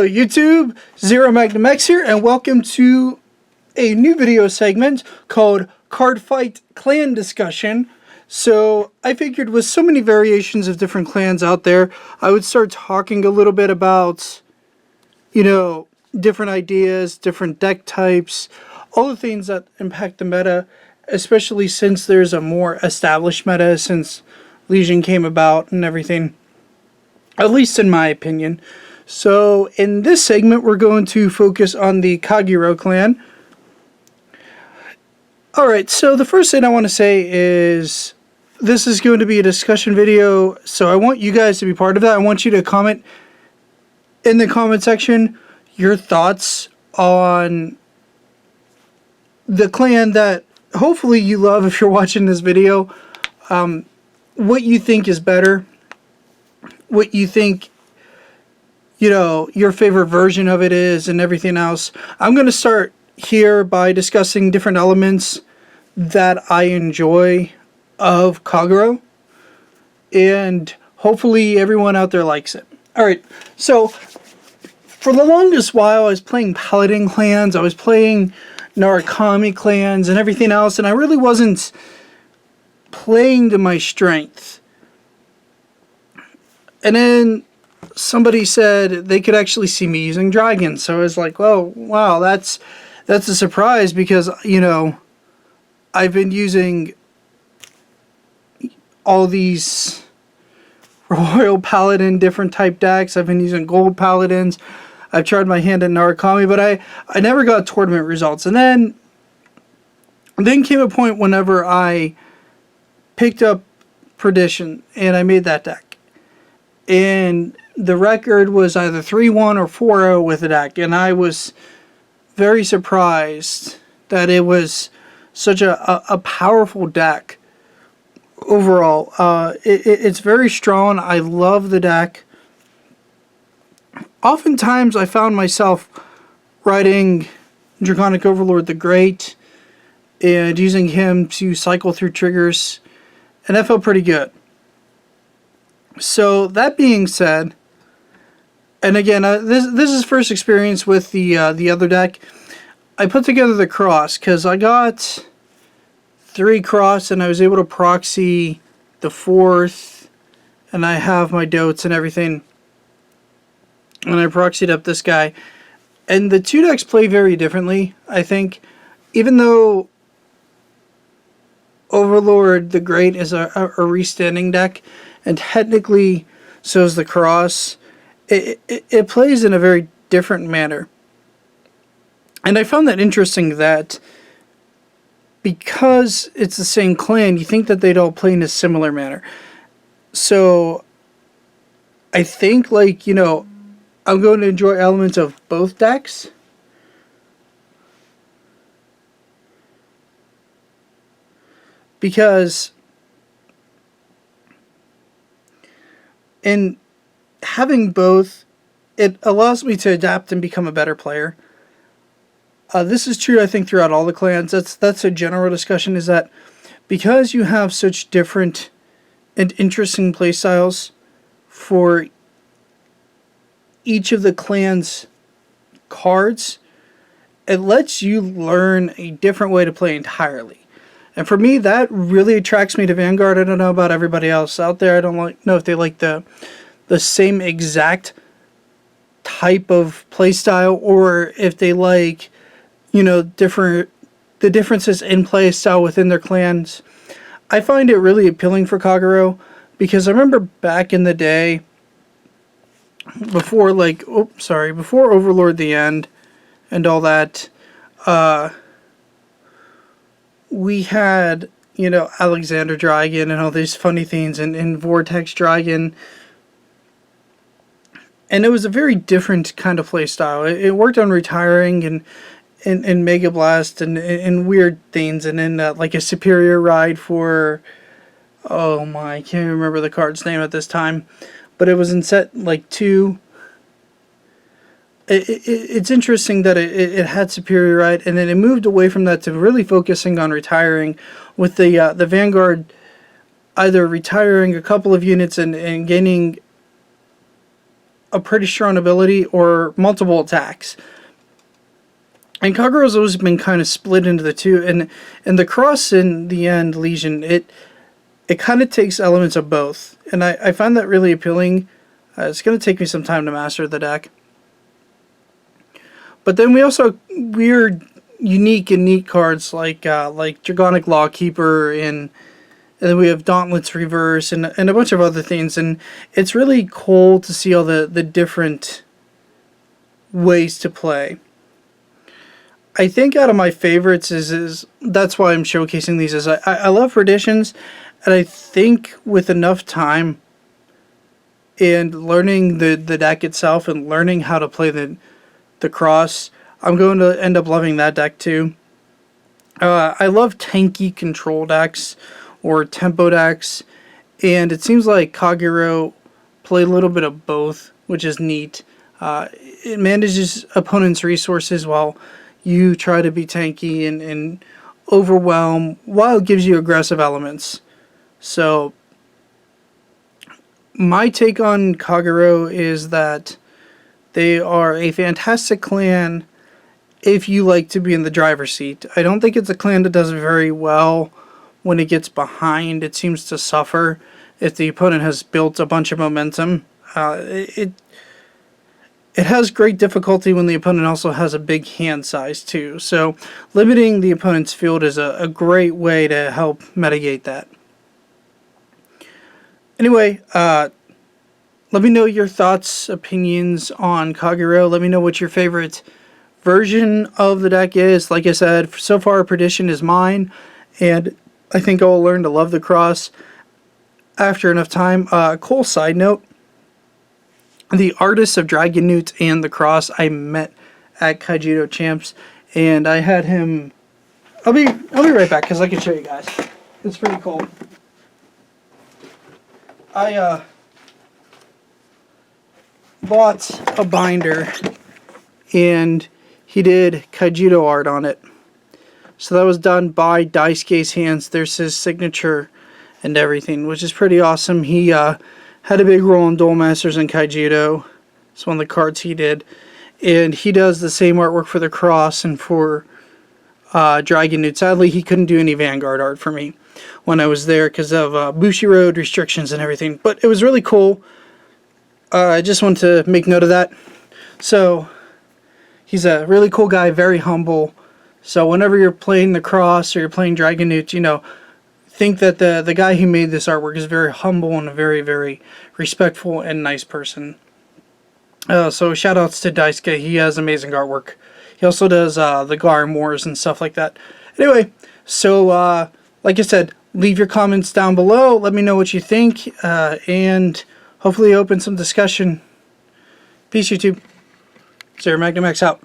Hello YouTube, ZeroMagnumX here, and welcome to a new video segment called Cardfight Clan Discussion. So I figured with so many variations of different clans out there, I would start talking a little bit about, different ideas, different deck types, all the things that impact the meta, especially since there's a more established meta since Legion came about and everything, at least in my opinion. So in this segment, we're going to focus on the Kagero clan. Alright, so the first thing I want to say is this is going to be a discussion video, so I want you guys to be part of that. I want you to comment in the comment section your thoughts on the clan that hopefully you love if you're watching this video. What you think is better, what you think your favorite version of it is, and everything else. I'm going to start here by discussing different elements that I enjoy of Kagero, and hopefully everyone out there likes it. Alright, so for the longest while I was playing Paladin clans, I was playing Narukami clans and everything else, and I really wasn't playing to my strength. And then somebody said they could actually see me using dragons, so I was like, well, wow, that's a surprise, because I've been using all these Royal Paladin different type decks. I've been using Gold Paladins. I've tried my hand at Narukami, but I never got tournament results. And then came a point whenever I picked up Perdition and I made that deck, and the record was either 3-1 or 4-0 with the deck, and I was very surprised that it was such a powerful deck overall. It's very strong. I love the deck. Oftentimes I found myself riding Draconic Overlord the Great and using him to cycle through triggers, and that felt pretty good. So that being said, and again, this is first experience with the other deck. I put together the cross because I got 3 cross and I was able to proxy the 4th, and I have my dotes and everything, and I proxied up this guy. And the 2 decks play very differently, I think. Even though Overlord the Great is a restanding deck, and technically so is the cross, it plays in a very different manner. And I found that interesting, that because it's the same clan, you think that they'd all play in a similar manner. So I think, I'm going to enjoy elements of both decks. Because in having both, it allows me to adapt and become a better player. This is true, I think, throughout all the clans. That's a general discussion, is that because you have such different and interesting playstyles for each of the clan's cards, it lets you learn a different way to play entirely. And for me, that really attracts me to Vanguard. I don't know about everybody else out there. I don't know if they like the same exact type of playstyle, or if they like, the differences in playstyle within their clans. I find it really appealing for Kagero, because I remember back in the day, before Overlord the End and all that, we had, Alexander Dragon and all these funny things, and Vortex Dragon. And it was a very different kind of playstyle. It worked on retiring and Mega Blast and weird things, and then like a superior ride for, I can't remember the card's name at this time, but it was in set 2. It's interesting that it had superior ride, and then it moved away from that to really focusing on retiring, with the Vanguard either retiring a couple of units and gaining a pretty strong ability or multiple attacks. And Kagero's always been kind of split into the two, and the cross in the end, Legion, it kind of takes elements of both, and I find that really appealing. It's going to take me some time to master the deck. But then we also have weird, unique and neat cards like Dragonic Lawkeeper, and then we have Dauntless Reverse and a bunch of other things. And it's really cool to see all the different ways to play. I think out of my favorites is that's why I'm showcasing these, is I love Perditions, and I think with enough time and learning the deck itself and learning how to play the cross, I'm going to end up loving that deck too. I love tanky control decks or tempo decks, and it seems like Kagero played a little bit of both, which is neat. It manages opponents' resources while you try to be tanky and overwhelm, while it gives you aggressive elements. So my take on Kagero is that they are a fantastic clan if you like to be in the driver's seat. I don't think it's a clan that does very well when it gets behind. It seems to suffer if the opponent has built a bunch of momentum. It has great difficulty when the opponent also has a big hand size too. So limiting the opponent's field is a great way to help mitigate that. Anyway, let me know your thoughts, opinions on Kagero. Let me know what your favorite version of the deck is. Like I said, so far Perdition is mine, and I think I'll learn to love the cross after enough time. Cool side note, the artists of Dragon Newt and the cross I met at Kagero Champs, and I had him. I'll be right back because I can show you guys. It's pretty cool. I bought a binder, and he did Kagero art on it. So that was done by Daisuke's hands. There's his signature and everything, which is pretty awesome. He had a big role in Duel Masters and Kagero. It's one of the cards he did. And he does the same artwork for the cross and for Dragon Newt. Sadly, he couldn't do any Vanguard art for me when I was there because of Bushiroad restrictions and everything. But it was really cool. I just want to make note of that. So he's a really cool guy, very humble. So whenever you're playing the cross or you're playing Dragon Newt, think that the guy who made this artwork is very humble and a very, very respectful and nice person. So shout outs to Daisuke. He has amazing artwork. He also does the Garm Wars and stuff like that. Anyway, so like I said, leave your comments down below. Let me know what you think, and hopefully open some discussion. Peace, YouTube. ZeroMagnumX out.